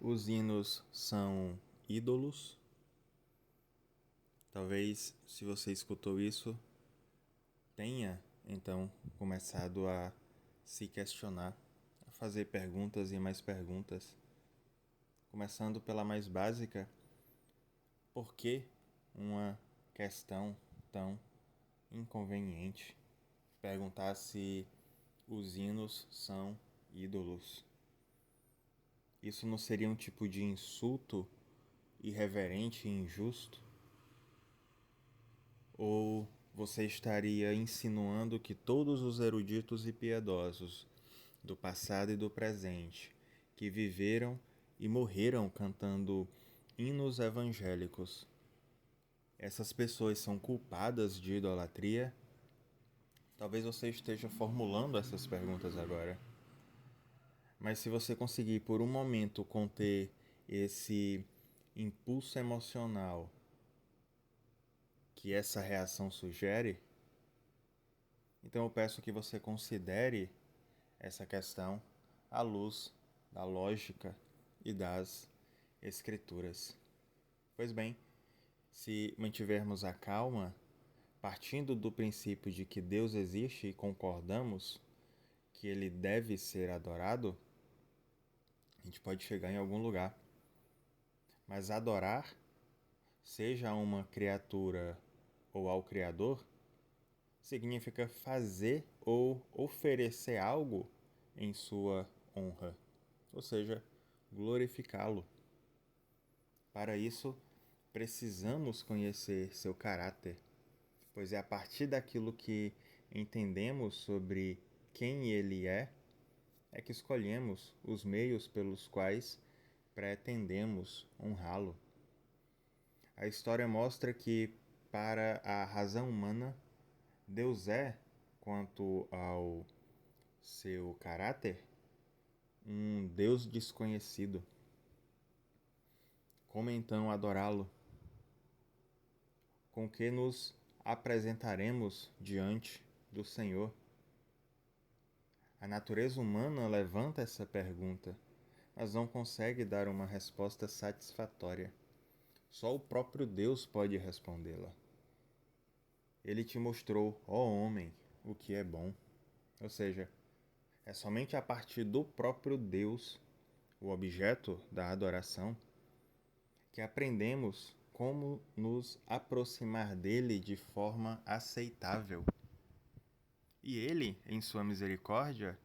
Os hinos são ídolos? Talvez, se você escutou isso, tenha então começado a se questionar, a fazer perguntas e mais perguntas. Começando pela mais básica: por que uma questão tão inconveniente? Perguntar se os hinos são ídolos. Isso não seria um tipo de insulto irreverente e injusto? Ou você estaria insinuando que todos os eruditos e piedosos do passado e do presente que viveram e morreram cantando hinos evangélicos, essas pessoas são culpadas de idolatria? Talvez você esteja formulando essas perguntas agora. Mas se você conseguir por um momento conter esse impulso emocional que essa reação sugere, então eu peço que você considere essa questão à luz da lógica e das escrituras. Pois bem, se mantivermos a calma, partindo do princípio de que Deus existe e concordamos que ele deve ser adorado, a gente pode chegar em algum lugar. Mas adorar, seja a uma criatura ou ao Criador, significa fazer ou oferecer algo em sua honra, ou seja, glorificá-lo. Para isso, precisamos conhecer seu caráter, pois é a partir daquilo que entendemos sobre quem ele é que escolhemos os meios pelos quais pretendemos honrá-lo. A história mostra que, para a razão humana, Deus é, quanto ao seu caráter, um Deus desconhecido. Como então adorá-lo? Com que nos apresentaremos diante do Senhor? A natureza humana levanta essa pergunta, mas não consegue dar uma resposta satisfatória. Só o próprio Deus pode respondê-la. Ele te mostrou, ó homem, o que é bom. Ou seja, é somente a partir do próprio Deus, o objeto da adoração, que aprendemos como nos aproximar dele de forma aceitável. E ele, em sua misericórdia,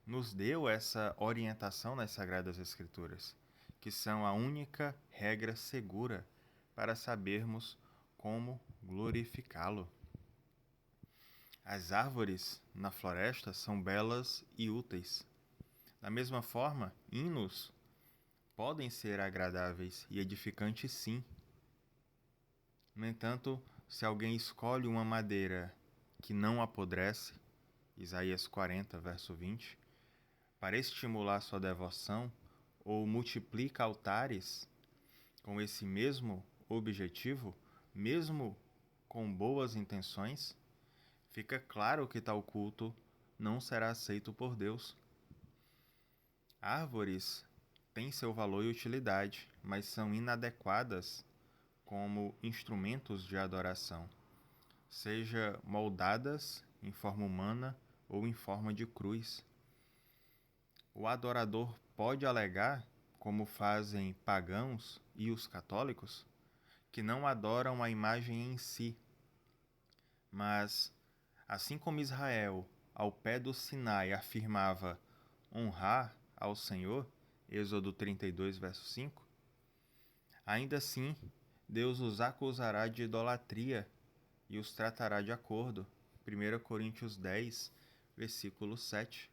nos deu essa orientação nas Sagradas Escrituras, que são a única regra segura para sabermos como glorificá-lo. As árvores na floresta são belas e úteis. Da mesma forma, hinos podem ser agradáveis e edificantes, sim. No entanto, se alguém escolhe uma madeira que não apodrece, Isaías 40, verso 20, para estimular sua devoção, ou multiplica altares com esse mesmo objetivo, mesmo com boas intenções, fica claro que tal culto não será aceito por Deus. Árvores têm seu valor e utilidade, mas são inadequadas como instrumentos de adoração, seja moldadas em forma humana ou em forma de cruz. O adorador pode alegar, como fazem pagãos e os católicos, que não adoram a imagem em si, mas, assim como Israel, ao pé do Sinai, afirmava honrar ao Senhor, Êxodo 32, verso 5, ainda assim Deus os acusará de idolatria e os tratará de acordo. 1 Coríntios 10, versículo 7.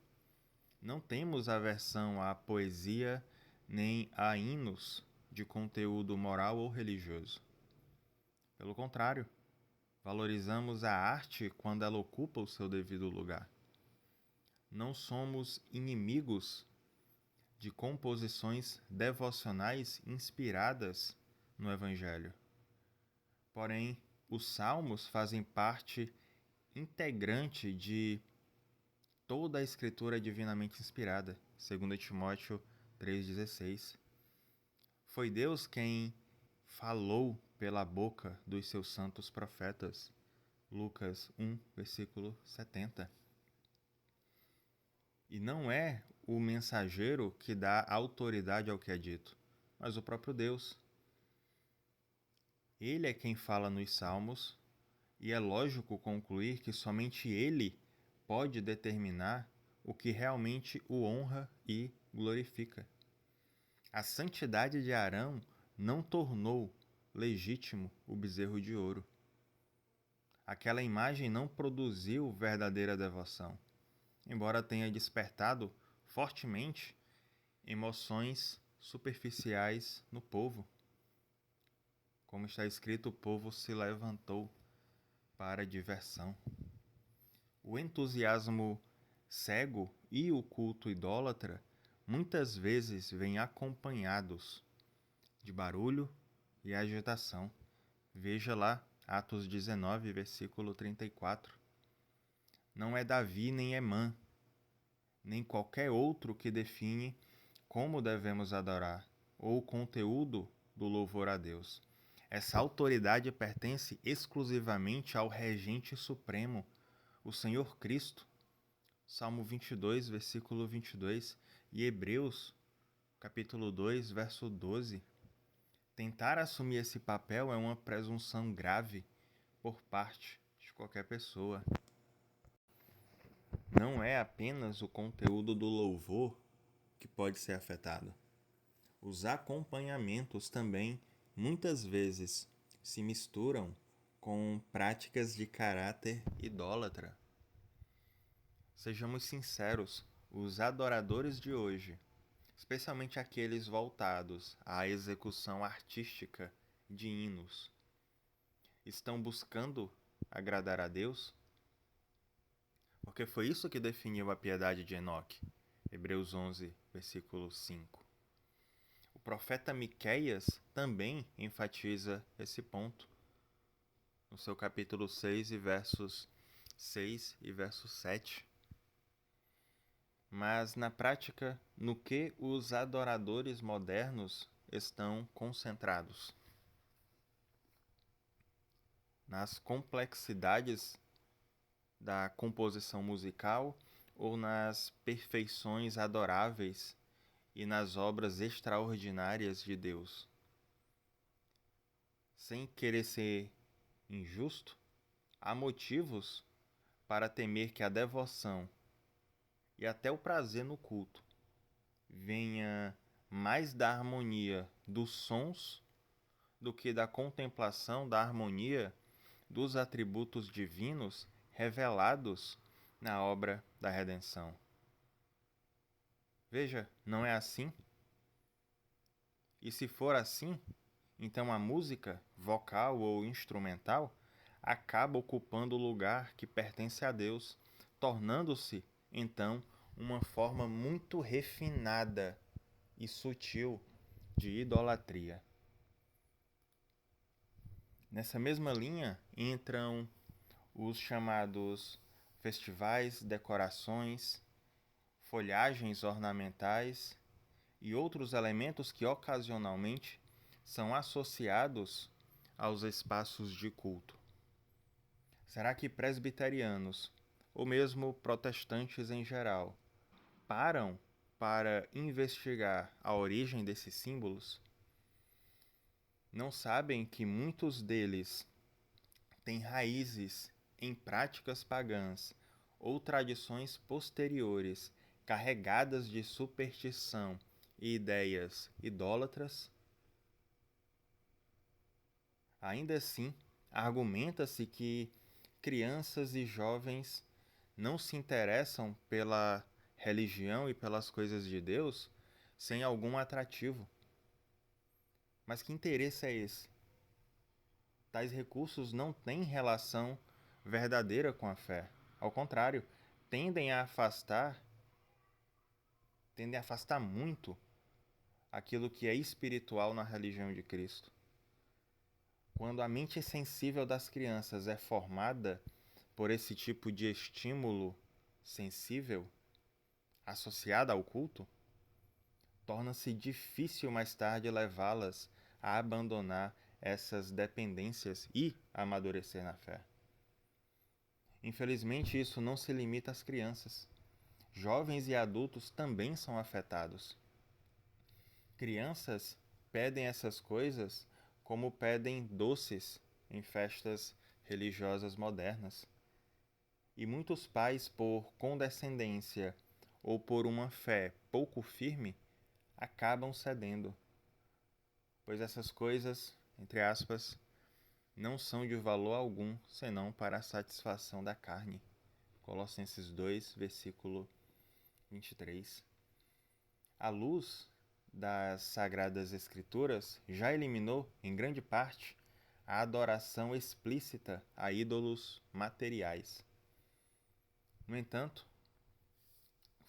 Não temos aversão à poesia nem a hinos de conteúdo moral ou religioso. Pelo contrário, valorizamos a arte quando ela ocupa o seu devido lugar. Não somos inimigos de composições devocionais inspiradas no Evangelho. Porém, os salmos fazem parte integrante de toda a escritura divinamente inspirada, 2 Timóteo 3,16. Foi Deus quem falou pela boca dos seus santos profetas. Lucas 1, versículo 70. E não é o mensageiro que dá autoridade ao que é dito, mas o próprio Deus. Ele é quem fala nos Salmos, e é lógico concluir que somente ele pode determinar o que realmente o honra e glorifica. A santidade de Arão não tornou legítimo o bezerro de ouro. Aquela imagem não produziu verdadeira devoção, embora tenha despertado fortemente emoções superficiais no povo. Como está escrito, o povo se levantou para a diversão. O entusiasmo cego e o culto idólatra muitas vezes vêm acompanhados de barulho e agitação. Veja lá Atos 19, versículo 34. Não é Davi nem Emã, nem qualquer outro que define como devemos adorar ou o conteúdo do louvor a Deus. Essa autoridade pertence exclusivamente ao Regente Supremo, o Senhor Cristo. Salmo 22, versículo 22, e Hebreus, capítulo 2, verso 12. Tentar assumir esse papel é uma presunção grave por parte de qualquer pessoa. Não é apenas o conteúdo do louvor que pode ser afetado. Os acompanhamentos também, muitas vezes, se misturam com práticas de caráter idólatra. Sejamos sinceros, os adoradores de hoje, especialmente aqueles voltados à execução artística de hinos, estão buscando agradar a Deus? Porque foi isso que definiu a piedade de Enoque. Hebreus 11, versículo 5. O profeta Miqueias também enfatiza esse ponto no seu capítulo 6 e versos 6 e verso 7. Mas na prática, no que os adoradores modernos estão concentrados? Nas complexidades da composição musical ou nas perfeições adoráveis e nas obras extraordinárias de Deus? Sem querer ser injusto, há motivos para temer que a devoção e até o prazer no culto venha mais da harmonia dos sons do que da contemplação da harmonia dos atributos divinos revelados na obra da redenção. Veja, não é assim? E se for assim, então a música, vocal ou instrumental, acaba ocupando o lugar que pertence a Deus, tornando-se, então, uma forma muito refinada e sutil de idolatria. Nessa mesma linha entram os chamados festivais, decorações, folhagens ornamentais e outros elementos que ocasionalmente são associados aos espaços de culto. Será que presbiterianos, ou mesmo protestantes em geral, param para investigar a origem desses símbolos? Não sabem que muitos deles têm raízes em práticas pagãs ou tradições posteriores carregadas de superstição e ideias idólatras? Ainda assim, argumenta-se que crianças e jovens não se interessam pela religião e pelas coisas de Deus sem algum atrativo. Mas que interesse é esse? Tais recursos não têm relação verdadeira com a fé. Ao contrário, tendem a afastar muito aquilo que é espiritual na religião de Cristo. Quando a mente sensível das crianças é formada por esse tipo de estímulo sensível associado ao culto, torna-se difícil mais tarde levá-las a abandonar essas dependências e amadurecer na fé. Infelizmente, isso não se limita às crianças. Jovens e adultos também são afetados. Crianças pedem essas coisas como pedem doces em festas religiosas modernas. E muitos pais, por condescendência ou por uma fé pouco firme, acabam cedendo, pois essas coisas, entre aspas, não são de valor algum senão para a satisfação da carne. Colossenses 2, versículo 23. A luz das Sagradas Escrituras já eliminou, em grande parte, a adoração explícita a ídolos materiais. No entanto,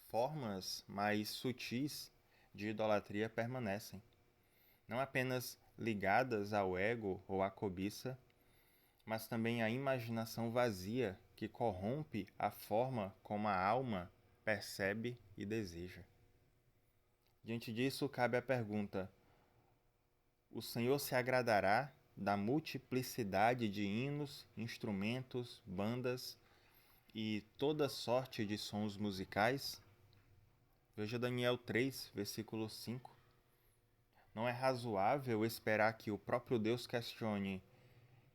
formas mais sutis de idolatria permanecem, não apenas ligadas ao ego ou à cobiça, mas também à imaginação vazia que corrompe a forma como a alma percebe e deseja. Diante disso, cabe a pergunta: o Senhor se agradará da multiplicidade de hinos, instrumentos, bandas e toda sorte de sons musicais? Veja Daniel 3, versículo 5. Não é razoável esperar que o próprio Deus questione: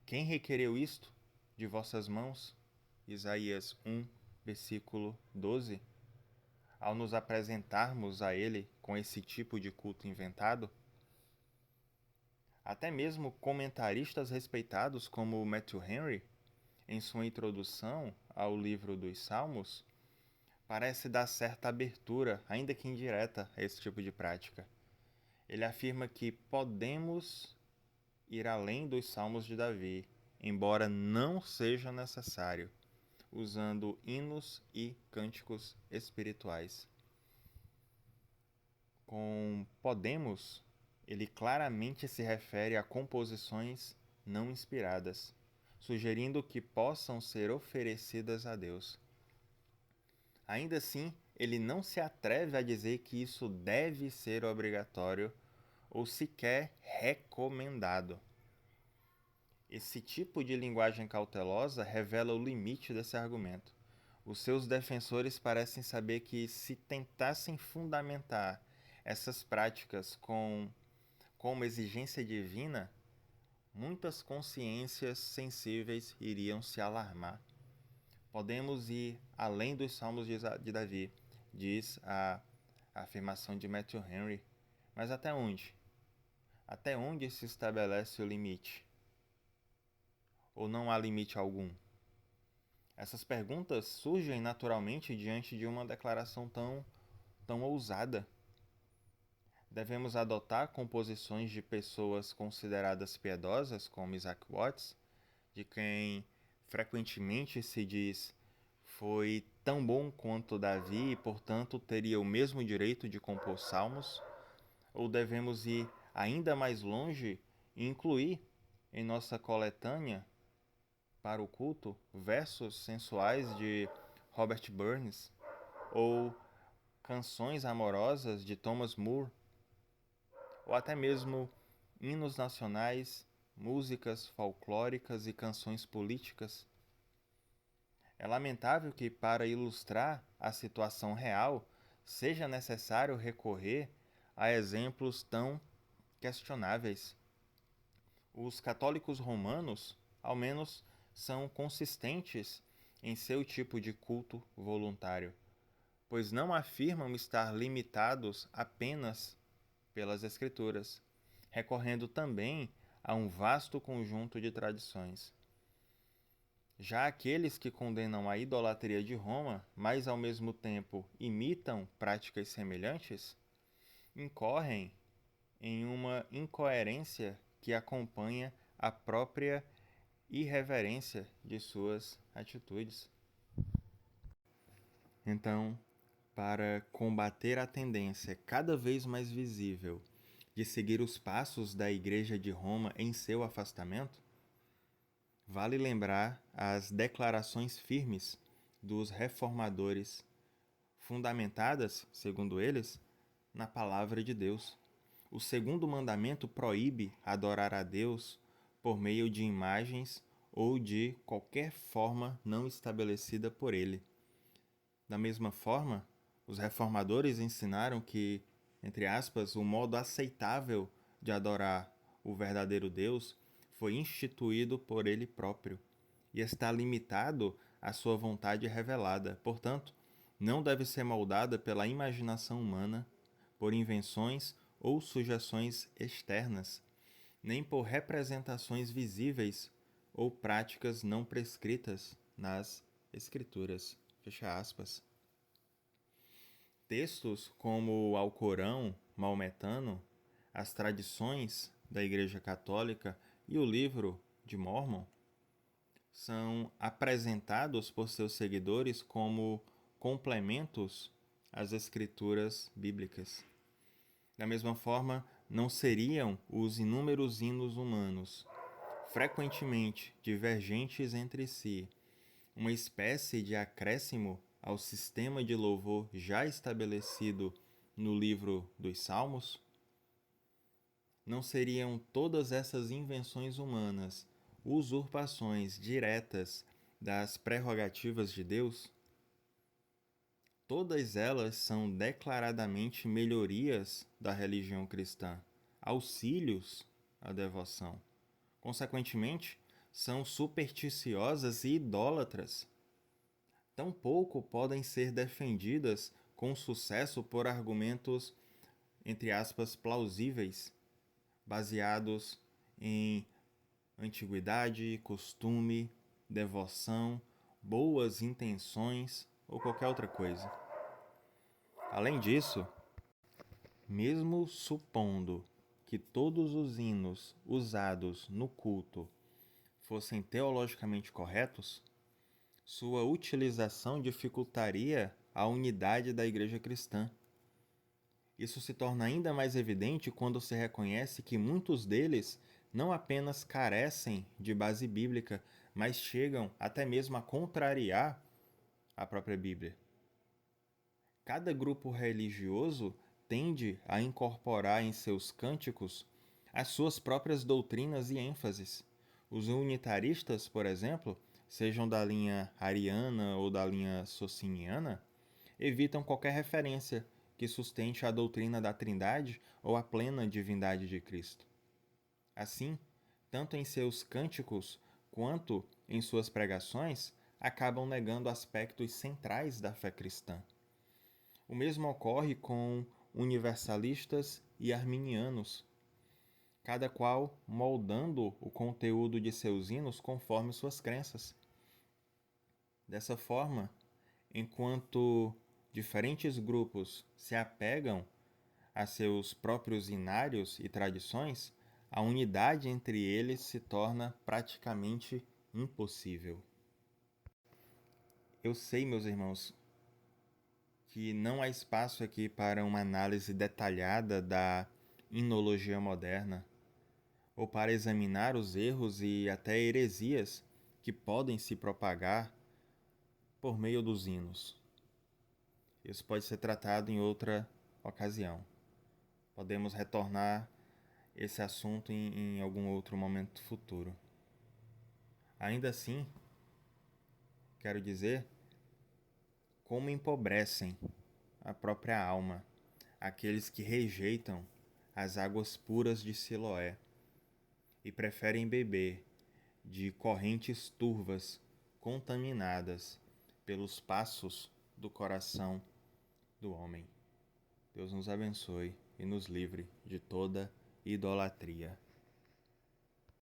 quem requereu isto de vossas mãos? Isaías 1, versículo 12. Ao nos apresentarmos a Ele com esse tipo de culto inventado? Até mesmo comentaristas respeitados como Matthew Henry, em sua introdução ao livro dos Salmos, parece dar certa abertura, ainda que indireta, a esse tipo de prática. Ele afirma que podemos ir além dos Salmos de Davi, embora não seja necessário, usando hinos e cânticos espirituais. Com podemos, ele claramente se refere a composições não inspiradas, sugerindo que possam ser oferecidas a Deus. Ainda assim, ele não se atreve a dizer que isso deve ser obrigatório ou sequer recomendado. Esse tipo de linguagem cautelosa revela o limite desse argumento. Os seus defensores parecem saber que, se tentassem fundamentar essas práticas como exigência divina, muitas consciências sensíveis iriam se alarmar. Podemos ir além dos Salmos de Davi, diz a afirmação de Matthew Henry. Mas até onde? Até onde se estabelece o limite? Ou não há limite algum? Essas perguntas surgem naturalmente diante de uma declaração tão ousada. Devemos adotar composições de pessoas consideradas piedosas, como Isaac Watts, de quem frequentemente se diz foi tão bom quanto Davi e, portanto, teria o mesmo direito de compor salmos? Ou devemos ir ainda mais longe e incluir em nossa coletânea para o culto versos sensuais de Robert Burns ou canções amorosas de Thomas Moore, ou até mesmo hinos nacionais, músicas folclóricas e canções políticas? É lamentável que, para ilustrar a situação real, seja necessário recorrer a exemplos tão questionáveis. Os católicos romanos, ao menos, são consistentes em seu tipo de culto voluntário, pois não afirmam estar limitados apenas pelas Escrituras, recorrendo também a um vasto conjunto de tradições. Já aqueles que condenam a idolatria de Roma, mas ao mesmo tempo imitam práticas semelhantes, incorrem em uma incoerência que acompanha a própria irreverência de suas atitudes. Então, para combater a tendência cada vez mais visível de seguir os passos da Igreja de Roma em seu afastamento, vale lembrar as declarações firmes dos reformadores, fundamentadas, segundo eles, na palavra de Deus. O segundo mandamento proíbe adorar a Deus por meio de imagens ou de qualquer forma não estabelecida por ele. Da mesma forma, os reformadores ensinaram que, entre aspas, o modo aceitável de adorar o verdadeiro Deus foi instituído por ele próprio e está limitado à sua vontade revelada. Portanto, não deve ser moldada pela imaginação humana, por invenções ou sugestões externas, nem por representações visíveis ou práticas não prescritas nas Escrituras. Fecha aspas. Textos como o Alcorão maometano, as tradições da Igreja Católica e o livro de Mórmon são apresentados por seus seguidores como complementos às escrituras bíblicas. Da mesma forma, não seriam os inúmeros hinos humanos, frequentemente divergentes entre si, uma espécie de acréscimo ao sistema de louvor já estabelecido no livro dos Salmos? Não seriam todas essas invenções humanas usurpações diretas das prerrogativas de Deus? Todas elas são declaradamente melhorias da religião cristã, auxílios à devoção. Consequentemente, são supersticiosas e idólatras. Tampouco podem ser defendidas com sucesso por argumentos, entre aspas, plausíveis, baseados em antiguidade, costume, devoção, boas intenções ou qualquer outra coisa. Além disso, mesmo supondo que todos os hinos usados no culto fossem teologicamente corretos, sua utilização dificultaria a unidade da Igreja cristã. Isso se torna ainda mais evidente quando se reconhece que muitos deles não apenas carecem de base bíblica, mas chegam até mesmo a contrariar a própria Bíblia. Cada grupo religioso tende a incorporar em seus cânticos as suas próprias doutrinas e ênfases. Os unitaristas, por exemplo, sejam da linha ariana ou da linha sociniana, evitam qualquer referência que sustente a doutrina da Trindade ou a plena divindade de Cristo. Assim, tanto em seus cânticos quanto em suas pregações, acabam negando aspectos centrais da fé cristã. O mesmo ocorre com universalistas e arminianos, cada qual moldando o conteúdo de seus hinos conforme suas crenças. Dessa forma, enquanto diferentes grupos se apegam a seus próprios inários e tradições, a unidade entre eles se torna praticamente impossível. Eu sei, meus irmãos, que não há espaço aqui para uma análise detalhada da himnologia moderna, ou para examinar os erros e até heresias que podem se propagar por meio dos hinos. Isso pode ser tratado em outra ocasião. Podemos retornar esse assunto em algum outro momento futuro. Ainda assim, quero dizer como empobrecem a própria alma aqueles que rejeitam as águas puras de Siloé e preferem beber de correntes turvas contaminadas pelos passos do coração do homem. Deus nos abençoe e nos livre de toda idolatria.